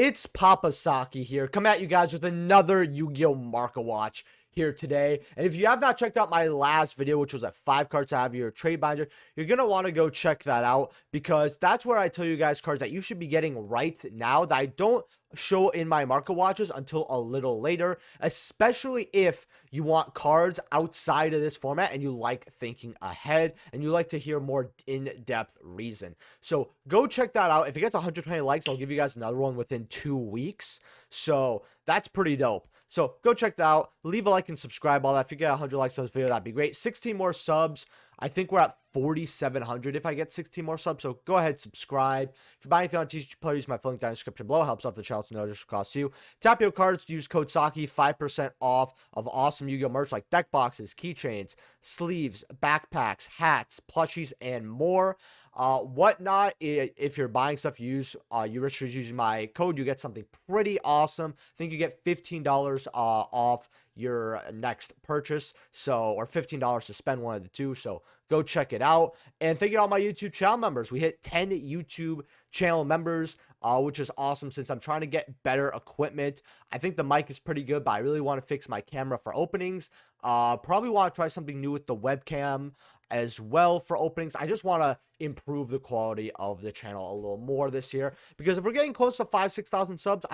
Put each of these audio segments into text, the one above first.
It's Papa Saki here, come at you guys with another Yu-Gi-Oh! Market Watch here today. And if you have not checked out my last video, which was at 5 cards to have your trade binder, you're going to want to go check that out, because that's where I tell you guys cards that you should be getting right now that I don't show in my market watches until a little later, especially if you want cards outside of this format and you like thinking ahead and you like to hear more in-depth reason. So go check that out. If it gets 120 likes, I'll give you guys another one within 2 weeks. So that's pretty dope. So go check that out. Leave a like and subscribe, all that. If you get 100 likes on this video, that'd be great. 16 more subs. I think we're at 4,700 if I get 16 more subs. So go ahead, subscribe. If you're buying anything on TCG Player, use my link down in the description below. Helps out the channel to no additional cost to you. Tap your cards. Use code SAKI. 5% off of awesome Yu-Gi-Oh! Merch like deck boxes, keychains, sleeves, backpacks, hats, plushies, and more. Whatnot. If you're buying stuff, use using my code, you get something pretty awesome. I think you get $15 off your next purchase, so, or $15 to spend, one of the two. So go check it out. And thank you to all my YouTube channel members. We hit 10 YouTube channel members, which is awesome, since I'm trying to get better equipment. I think the mic is pretty good, but I really want to fix my camera for openings. Probably want to try something new with the webcam as well for openings. I just want to improve the quality of the channel a little more this year, because if we're getting close to 5,000-6,000 subs,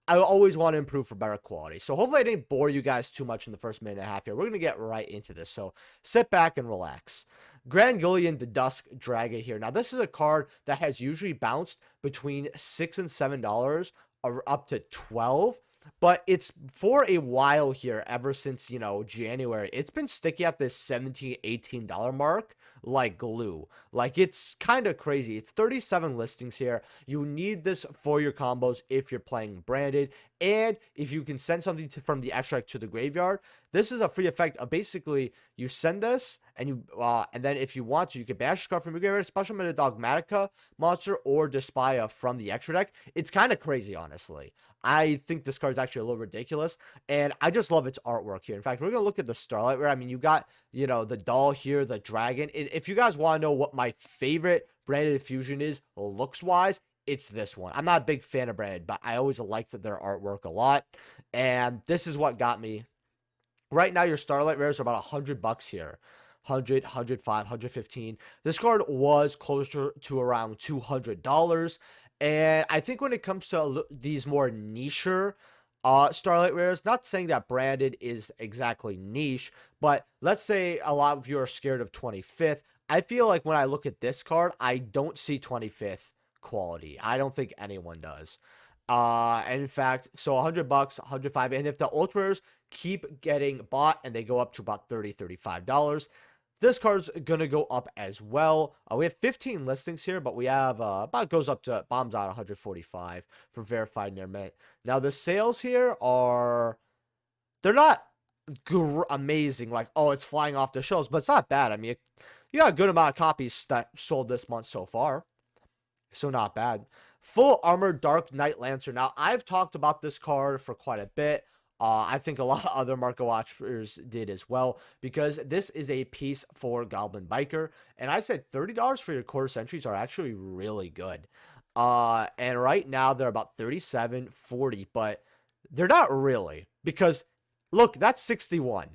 I always want to improve for better quality. So hopefully I didn't bore you guys too much in the first minute and a half here. We're going to get right into this. So sit back and relax. Grand Gillian, the Dusk Dragon here. Now, this is a card that has usually bounced between $6 and $7 or up to 12. But it's for a while here, ever since, January. It's been sticky at this $17, $18 mark like glue. Like, it's kind of crazy. It's 37 listings here. You need this for your combos if you're playing branded. And if you can send something from the extract to the graveyard, this is a free effect of basically you send this and then if you want to, you can banish this card from your graveyard, special summon a Dogmatica monster or Despia from the extra deck. It's kind of crazy, honestly. I think this card is actually a little ridiculous, and I just love its artwork here. In fact, we're going to look at the Starlight Rare. I mean, you got, the doll here, the dragon. If you guys want to know what my favorite branded fusion is, looks-wise, it's this one. I'm not a big fan of branded, but I always liked their artwork a lot, and this is what got me. Right now, your Starlight Rares are about $100 here. 100, 105, 115. This card was closer to around $200. And I think when it comes to these more niche Starlight Rares, not saying that branded is exactly niche, but let's say a lot of you are scared of 25th. I feel like when I look at this card, I don't see 25th quality. I don't think anyone does. And in fact, so $100, 105, and if the ultra rares keep getting bought and they go up to about $30, $35, this card's going to go up as well. We have 15 listings here, but we have about goes up to bombs out 145 for verified near mint. Now, the sales here they're not amazing, like, oh, it's flying off the shelves, but it's not bad. I mean, you got a good amount of copies that sold this month so far, so not bad. Full Armor Dark Knight Lancer. Now, I've talked about this card for quite a bit. I think a lot of other market watchers did as well, because this is a piece for Goblin Biker, and I said $30 for your quarter centuries are actually really good. And right now they're about $37, $40, but they're not really, because look, that's 61.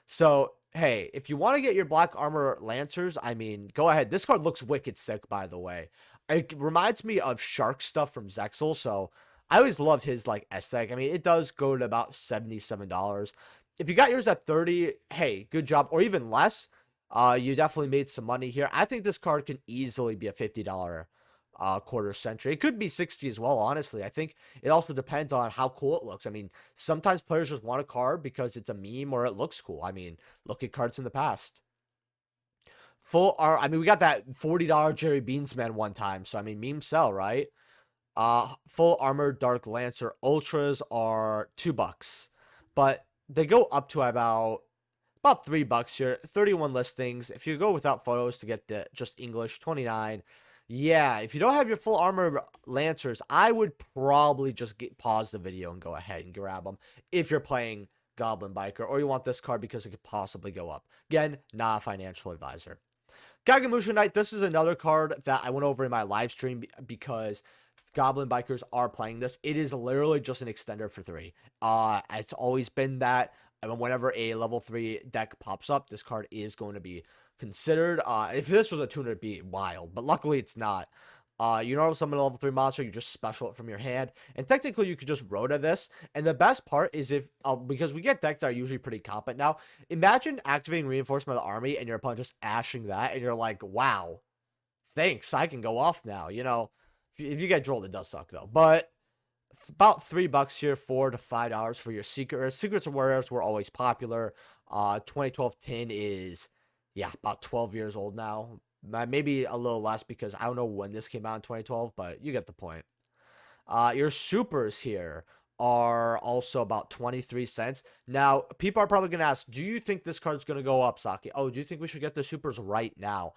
So hey, if you want to get your Black Armor Lancers, I mean, go ahead. This card looks wicked sick, by the way. It reminds me of Shark stuff from Zexal, so I always loved his, like, aesthetic. I mean, it does go to about $77. If you got yours at 30, hey, good job. Or even less, you definitely made some money here. I think this card can easily be a $50 quarter century. It could be 60 as well, honestly. I think it also depends on how cool it looks. I mean, sometimes players just want a card because it's a meme or it looks cool. I mean, look at cards in the past. I mean, we got that $40 Jerry Beansman one time. So, I mean, memes sell, right? Full Armor Dark Lancer Ultras are $2, but they go up to about $3 here. 31 listings. If you go without photos to get the just English, 29. Yeah, if you don't have your Full Armor Lancers, I would probably just pause the video and go ahead and grab them if you're playing Goblin Biker, or you want this card because it could possibly go up. Again, not a financial advisor. Kagamusha Knight, this is another card that I went over in my live stream because Goblin Bikers are playing this. It is literally just an extender for 3. It's always been that. And whenever a level 3 deck pops up, this card is going to be considered. If this was a tuner, it'd be wild, but luckily it's not. You normally summon a level 3 monster, you just special it from your hand, and technically you could just rota this. And the best part is if, because we get decks that are usually pretty competent now, imagine activating Reinforcement of the Army and your opponent just ashing that, and you're like, wow, thanks, I can go off now, you know. If you get drolled, it does suck though. But about $3 here, $4 to $5 for your secret. Secrets of Warriors were always popular. 2012 tin is, yeah, about 12 years old now. Maybe a little less because I don't know when this came out in 2012, but you get the point. Your supers here are also about 23 cents. Now, people are probably going to ask, do you think this card's going to go up, Saki? Oh, do you think we should get the supers right now?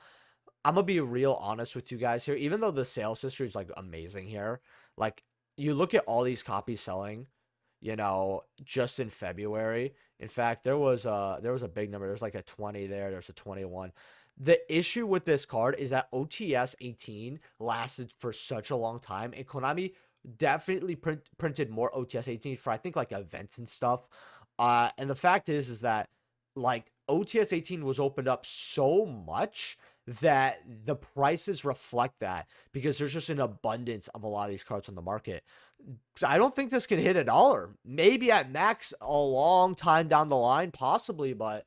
I'm going to be real honest with you guys here. Even though the sales history is, like, amazing here, like, you look at all these copies selling, you know, just in February. In fact, there was a big number. There's like a 20 there. There's a 21. The issue with this card is that OTS 18 lasted for such a long time, and Konami definitely printed more OTS 18 for, I think, like events and stuff. And the fact is that like OTS 18 was opened up so much that the prices reflect that because there's just an abundance of a lot of these cards on the market. I don't think this can hit $1. Maybe at max a long time down the line, possibly, but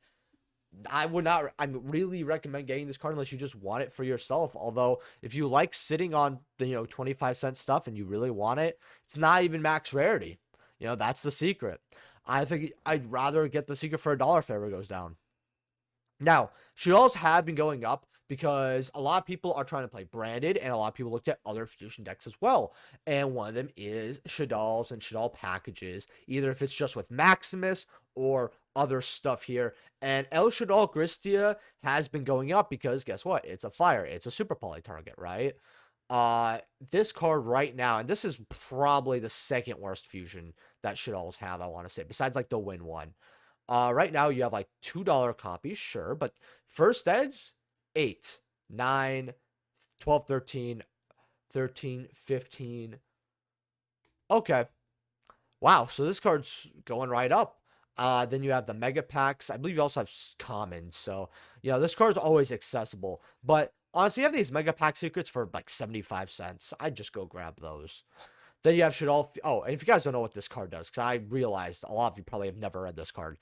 I would not. I really recommend getting this card unless you just want it for yourself. Although, if you like sitting on the 25-cent stuff and you really want it, it's not even max rarity. That's the secret. I think I'd rather get the secret for $1 if it ever goes down. Now, Shaddolls have been going up because a lot of people are trying to play branded, and a lot of people looked at other fusion decks as well. And one of them is Shaddolls and Shaddol packages, either if it's just with Maximus or other stuff here. And El Shaddol Gristia has been going up because guess what? It's a fire. It's a super poly target, right? This card right now, and this is probably the second worst fusion that Shaddolls have, I want to say, besides like the Win one. Right now you have like $2 copies, sure, but first eds, 8, 9, 12, 13, 13, 15. Okay. Wow, so this card's going right up. Then you have the mega packs. I believe you also have commons. So, this card's always accessible. But honestly, you have these mega pack secrets for like 75 cents. I'd just go grab those. Then you have Shaddol. Oh, and if you guys don't know what this card does, because I realized a lot of you probably have never read this card.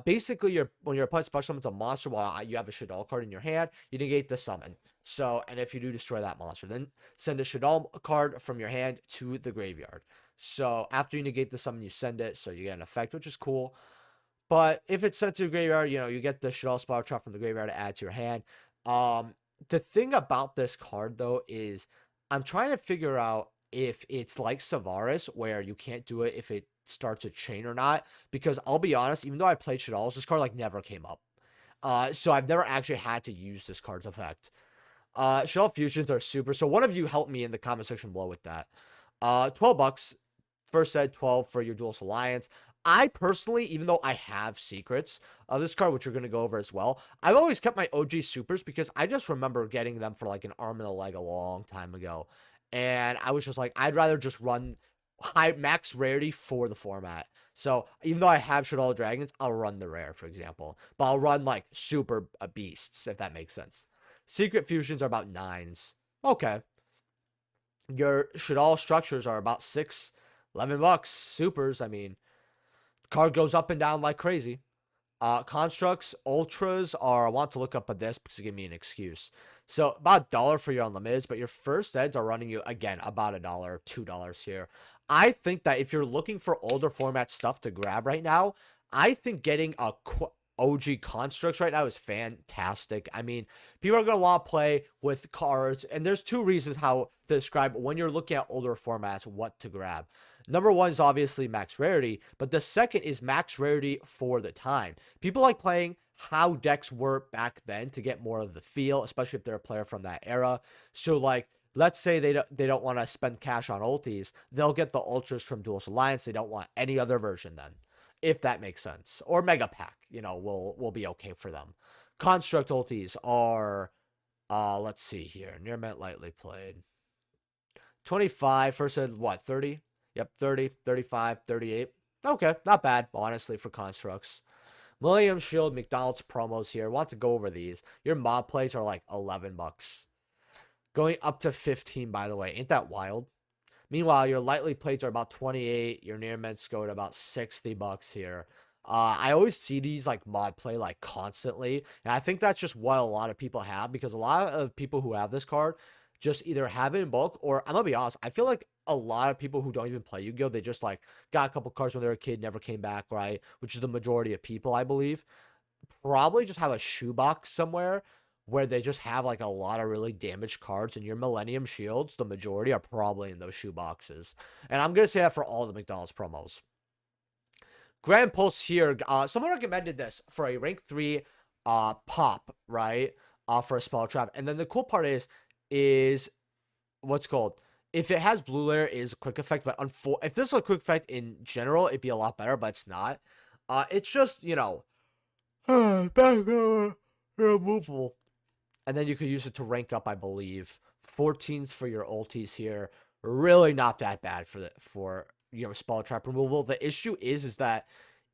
Basically, when your opponent special summons a monster while you have a Shaddol card in your hand, you negate the summon. So, and if you do destroy that monster, then send a Shaddol card from your hand to the graveyard. So, after you negate the summon, you send it, so you get an effect, which is cool. But if it's sent to the graveyard, you get the Shaddol Spotter Trap from the graveyard to add to your hand. The thing about this card, though, is I'm trying to figure out if it's like Savaris, where you can't do it if it starts a chain or not. Because I'll be honest, even though I played Shaddolls, this card, like, never came up. So I've never actually had to use this card's effect. Shaddol Fusions are super. So one of you help me in the comment section below with that. $12. First ed, 12 for your Duelist Alliance. I personally, even though I have secrets of this card, which we're going to go over as well, I've always kept my OG supers because I just remember getting them for like an arm and a leg a long time ago. And I was just like, I'd rather just run high max rarity for the format. So even though I have Shaddol Dragons, I'll run the rare, for example. But I'll run like super beasts, if that makes sense. Secret fusions are about 9s. Okay. Your Shaddol structures are about 6, $11. Supers, I mean, the card goes up and down like crazy. Constructs, ultras are, I want to look up at this because it gave me an excuse. So about $1 for your unlimiteds, but your first eds are running you, again, about $1, $2 here. I think that if you're looking for older format stuff to grab right now, I think getting a OG constructs right now is fantastic. I mean, people are going to want to play with cards, and there's two reasons how to describe when you're looking at older formats what to grab. Number one is obviously max rarity, but the second is max rarity for the time. People like playing how decks were back then to get more of the feel, especially if they're a player from that era. So like, let's say they don't want to spend cash on ultis, they'll get the ultras from Duelist Alliance. They don't want any other version then, if that makes sense. Or Mega Pack, will be okay for them. Construct ultis are, let's see here, near mint lightly played. 25 first at what, 30? Yep, 30, 35, 38. Okay, not bad, honestly, for constructs. Millennium Shield, McDonald's promos here. Want to go over these. Your mob plays are like 11 bucks. Going up to 15, by the way. Ain't that wild? Meanwhile, your lightly plates are about 28. Your near mints go at about 60 bucks here. I always see these like mod play like constantly, and I think that's just what a lot of people have, because a lot of people who have this card just either have it in bulk, or I'm gonna be honest, I feel like a lot of people who don't even play Yu-Gi-Oh, they just like got a couple cards when they were a kid, never came back, right? Which is the majority of people, I believe. Probably just have a shoebox somewhere where they just have like a lot of really damaged cards, and your Millennium Shields, the majority are probably in those shoe boxes. And I'm gonna say that for all the McDonald's promos. Grand Pulse here, someone recommended this for a rank 3 pop, right? For a spell trap. And then the cool part is what's called, if it has blue layer, it is a quick effect, but if this is a quick effect in general, it'd be a lot better, but it's not. It's just, you know, removal. And then you could use it to rank up, I believe. 14s for your ultis here. Really not that bad for spell trap removal. The issue is that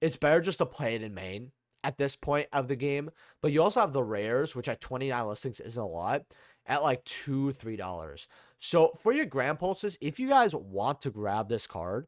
it's better just to play it in main at this point of the game. But you also have the rares, which at 29 listings isn't a lot, at like $2-3. So for your Grand Pulses, if you guys want to grab this card,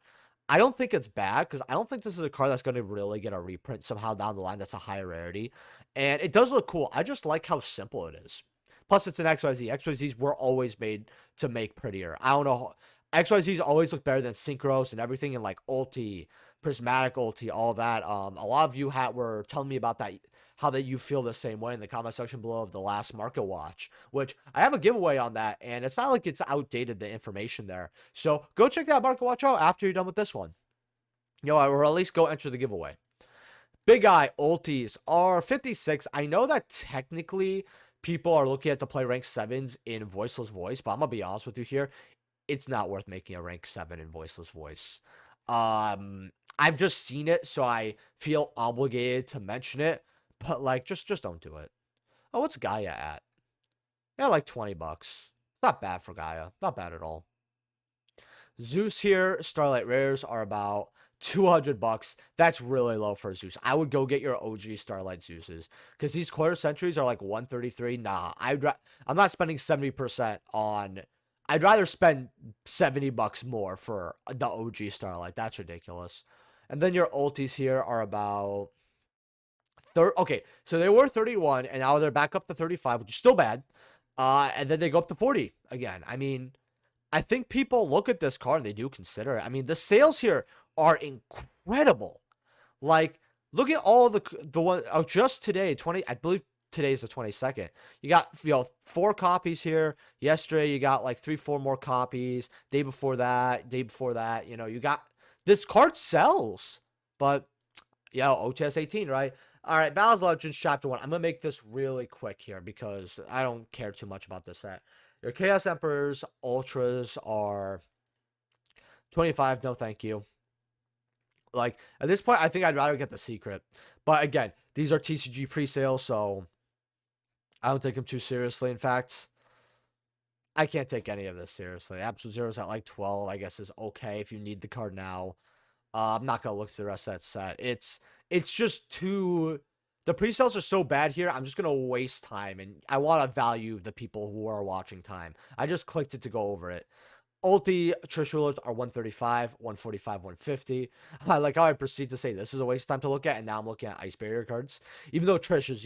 I don't think it's bad, because I don't think this is a card that's going to really get a reprint somehow down the line that's a high rarity. And it does look cool. I just like how simple it is. Plus, it's an XYZ. XYZs were always made to make prettier. I don't know. XYZs always look better than Synchros and everything, and like ulti, prismatic ulti, all that. A lot of you were telling me about that, how that you feel the same way in the comment section below of the last Market Watch, which I have a giveaway on that, and it's not like it's outdated, the information there. So go check that Market Watch out after you're done with this one. Or at least go enter the giveaway. Big Eye ultis are 56. I know that technically people are looking at to play rank 7s in Voiceless Voice, but I'm going to be honest with you here. It's not worth making a rank 7 in Voiceless Voice. I've just seen it, so I feel obligated to mention it, but like, just don't do it. Oh, what's Gaia at? Yeah, like 20 bucks. Not bad for Gaia. Not bad at all. Zeus here, Starlight Rares are about 200 bucks. That's really low for Zeus. I would go get your OG Starlight Zeuses, because these quarter centuries are like 133. Nah, I'm not spending 70% on. I'd rather spend 70 bucks more for the OG Starlight. That's ridiculous. And then your ultis here are about okay, so they were 31, and now they're back up to 35, which is still bad. And then they go up to 40 again. I mean, I think people look at this card and they do consider it. I mean, the sales here are incredible. Like, look at all the one just today, I believe today's the 22nd. You got 4 copies here. Yesterday you got like 3-4 more copies. Day before that, you got this card sells. But OTS 18, right? All right, Battles of Legends Chapter 1. I'm gonna make this really quick here because I don't care too much about this set. Your Chaos Emperors Ultras are 25. No, thank you. Like, at this point, I think I'd rather get the secret. But again, these are TCG pre-sales, so I don't take them too seriously. In fact, I can't take any of this seriously. Absolute Zero's at like 12, I guess, is okay if you need the card now. I'm not going to look through the rest of that set. It's just too... The pre-sales are so bad here, I'm just going to waste time, and I want to value the people who are watching time. I just clicked it to go over it. Ulti Trish Rulers are 135, 145, 150. I like how I proceed to say this is a waste of time to look at, and now I'm looking at Ice Barrier cards. Even though Trish is,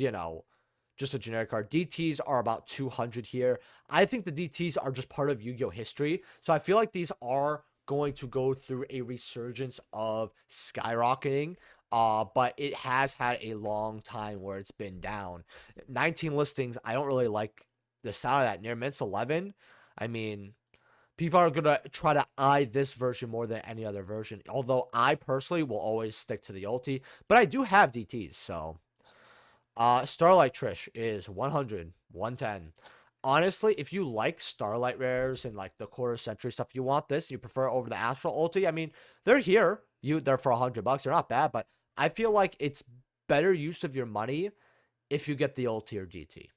just a generic card. DTs are about 200 here. I think the DTs are just part of Yu-Gi-Oh! History, so I feel like these are going to go through a resurgence of skyrocketing. But it has had a long time where it's been down. 19 listings, I don't really like the sound of that. Near Mint's 11. I mean, people are going to try to eye this version more than any other version. Although I personally will always stick to the ulti. But I do have DTs, so. Starlight Trish is 100, 110. Honestly, if you like Starlight Rares and like the quarter century stuff, you want this, you prefer it over the Astral ulti, I mean, they're here. They're for 100 bucks. They're not bad, but I feel like it's better use of your money if you get the ulti or DT.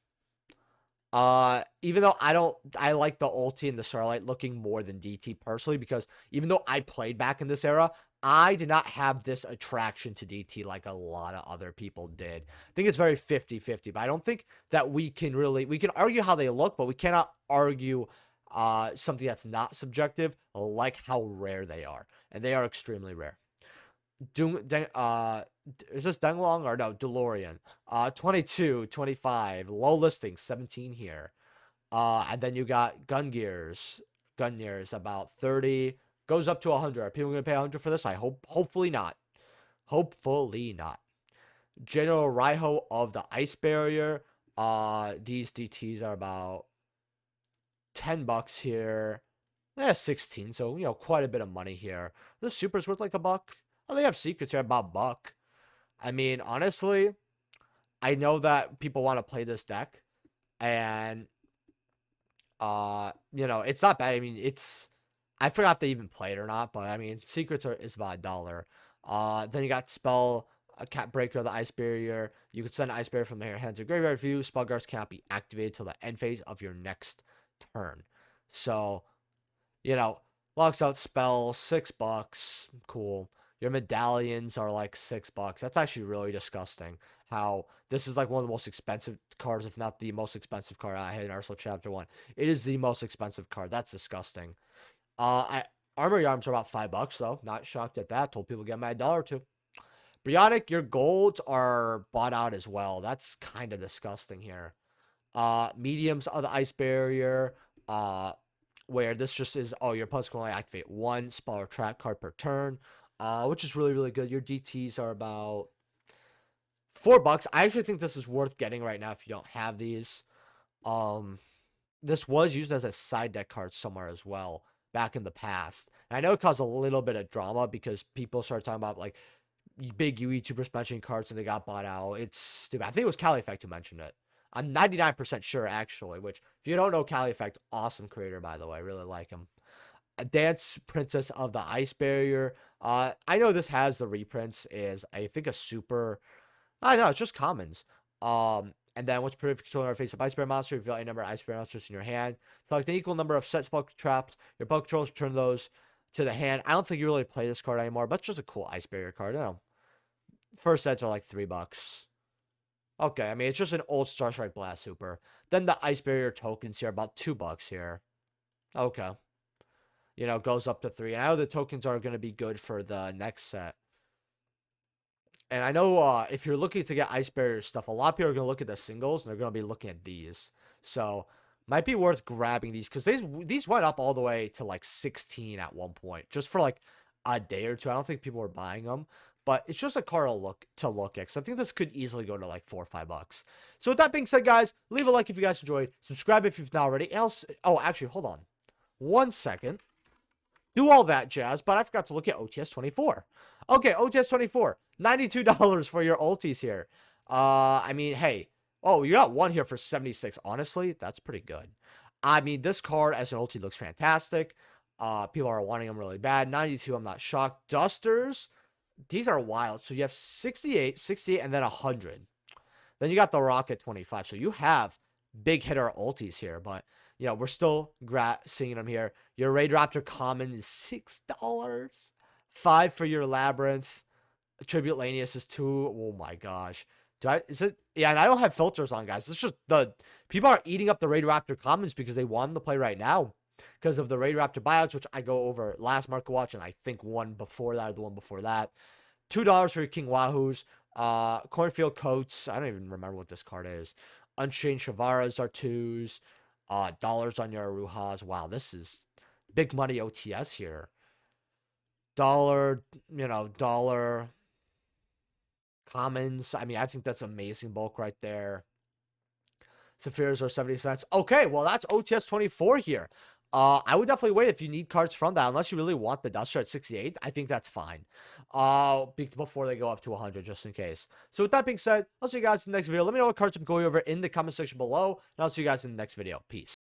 Even though I like the ulti and the Starlight looking more than DT personally, because even though I played back in this era, I did not have this attraction to DT like a lot of other people did. I think it's very 50-50, but I don't think that we can argue how they look, but we cannot argue something that's not subjective, like how rare they are. And they are extremely rare. Is this Denglong or no, DeLorean? 22, 25, low listing, 17 here. And then you got Gun Gears about 30, goes up to 100. Are people gonna pay 100 for this? Hopefully not. Hopefully not. General Raiho of the Ice Barrier. These DTs are about $10 here. 16, so quite a bit of money here. The super's worth like $1. Oh, they have secrets here about $1. I mean, honestly, I know that people want to play this deck, and it's not bad. I mean, I forgot if they even play it or not, but I mean, secrets is about $1. Then you got spell, a cat breaker of the Ice Barrier. You could send an Ice Barrier from your hands to graveyard view. Spell guards cannot be activated till the end phase of your next turn. So, locks out spell, $6. Cool. Your medallions are like $6. That's actually really disgusting. How this is like one of the most expensive cards, if not the most expensive card I had in Arsenal Chapter 1. It is the most expensive card. That's disgusting. Armory arms are about $5 though. Not shocked at that. Told people to get my $1 or $2. Brionic, your golds are bought out as well. That's kind of disgusting here. Mediums of the Ice Barrier. Where this just is, your opponents can only activate one spell or trap card per turn, which is really, really good. Your DTs are about $4. I actually think this is worth getting right now if you don't have these. This was used as a side deck card somewhere as well back in the past. And I know it caused a little bit of drama because people started talking about like big YouTubers mentioning cards and they got bought out. It's stupid. I think it was Cali Effect who mentioned it. I'm 99% sure, actually, which, if you don't know Cali Effect, awesome creator, by the way. I really like him. A Dance Princess of the Ice Barrier. I know this has the reprints, is, I think, a super... I don't know, it's just commons. And then, once per controller face of Ice Barrier monster, reveal a number of Ice Barrier monsters in your hand. Select an equal number of set spell traps. Your opponent controllers return those to the hand. I don't think you really play this card anymore, but it's just a cool Ice Barrier card. I don't know. First sets are like $3. Okay, I mean, it's just an old Star Strike Blast Super. Then the Ice Barrier tokens here, about $2 here. Okay. Goes up to 3. And I know the tokens are going to be good for the next set. And I know if you're looking to get Ice Barrier stuff, a lot of people are going to look at the singles, and they're going to be looking at these. So, might be worth grabbing these, because these went up all the way to like 16 at one point, just for like a day or two. I don't think people were buying them. But it's just a card to look at. Because I think this could easily go to like $4 or $5. So with that being said, guys, leave a like if you guys enjoyed. Subscribe if you've not already. Oh, actually, hold on. 1 second. Do all that jazz, but I forgot to look at OTS 24. Okay, OTS 24. $92 for your ultis here. I mean, hey. Oh, you got one here for 76. Honestly, that's pretty good. I mean, this card as an ulti looks fantastic. People are wanting them really bad. 92, I'm not shocked. Dusters. These are wild. So you have 68, 68, and then 100. Then you got the Rocket 25. So you have big hitter ultis here. But, we're still seeing them here. Your Raid Raptor common is $6. 5 for your Labyrinth. Tribute Lanius is 2. Oh my gosh. Yeah, and I don't have filters on, guys. It's just people are eating up the Raid Raptor commons because they want them to play right now. Because of the Raid Raptor buyouts, which I go over last Market Watch, and I think one before that or the one before that. $2 for your King Wahoos. Cornfield Coats. I don't even remember what this card is. Unchained Shavaras are 2s. Dollars on your Aruhas. Wow, this is big money OTS here. Dollar commons. I mean, I think that's amazing bulk right there. Saphirs are 70 cents. Okay, well, that's OTS 24 here. I would definitely wait if you need cards from that, unless you really want the Duster at 68. I think that's fine. Before they go up to 100, just in case. So with that being said, I'll see you guys in the next video. Let me know what cards I'm going over in the comment section below, and I'll see you guys in the next video. Peace.